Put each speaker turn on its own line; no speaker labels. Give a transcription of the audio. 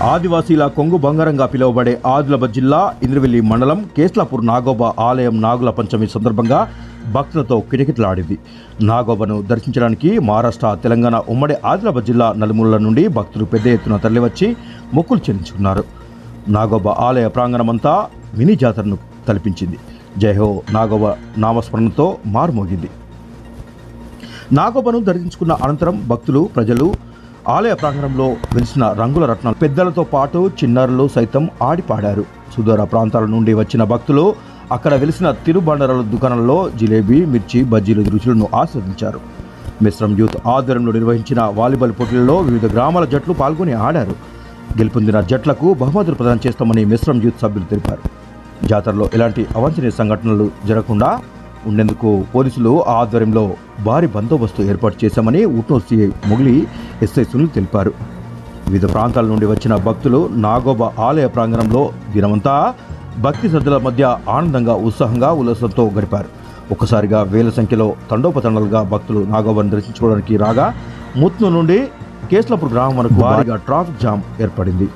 ఆదివాసీల కొంగు బంగారంగా పిలువబడే ఆదిలాబాద్ జిల్లా ఇంద్రవెల్లి మండలం కేస్లాపూర్ నాగోబా ఆలయం నాగుల పంచమి సందర్భంగా భక్తులతో కిటకిటలాడింది. నాగోబాను దర్శించడానికి మహారాష్ట్ర, తెలంగాణ ఉమ్మడి ఆదిలాబాద్ జిల్లా నలుమూలల నుండి భక్తులు పెద్ద ఎత్తున తరలివచ్చి మొక్కులు చెల్లించుకున్నారు. నాగోబా ఆలయ ప్రాంగణమంతా మినీ జాతరను తలపించింది. జయహో నాగోబా నామస్మరణతో మారుమోగింది. నాగోబాను దర్శించుకున్న అనంతరం భక్తులు, ప్రజలు ఆలయ ప్రాంగణంలో వెలిసిన రంగుల రత్నాలు పెద్దలతో పాటు చిన్నారులు సైతం ఆడిపాడారు. సుదూర ప్రాంతాల నుండి వచ్చిన భక్తులు అక్కడ వెలిసిన తిరుబండరాల దుకాణాల్లో జిలేబీ, మిర్చి, బజ్జీల రుచులను ఆస్వాదించారు. మిశ్రమ్ యూత్ ఆధ్వర్యంలో నిర్వహించిన వాలీబాల్ పోటీలలో వివిధ గ్రామాల జట్లు పాల్గొని ఆడారు. గెలుపొందిన జట్లకు బహుమతులు ప్రదానం చేస్తామని మిశ్రమ్ యూత్ సభ్యులు తెలిపారు. జాతరలో ఎలాంటి అవాంఛనీయ సంఘటనలు జరగకుండా ఉండేందుకు పోలీసులు ఆధ్వర్యంలో భారీ బందోబస్తు ఏర్పాటు చేశామని ఉట్నూరు సిఐ మొగిలి ఎస్ఐ సునీల్ తెలిపారు. వివిధ ప్రాంతాల నుండి వచ్చిన భక్తులు నాగోబా ఆలయ ప్రాంగణంలో దినమంతా భక్తి శ్రద్ధల మధ్య ఆనందంగా, ఉత్సాహంగా, ఉల్లాసంతో గడిపారు. ఒక్కసారిగా వేల సంఖ్యలో తండోపతండాలుగా భక్తులు నాగోబాను దర్శించుకోవడానికి రాగా ముత్నూరు నుండి కేస్లాపూర్ గ్రామం వరకు భారీగా ట్రాఫిక్ జామ్ ఏర్పడింది.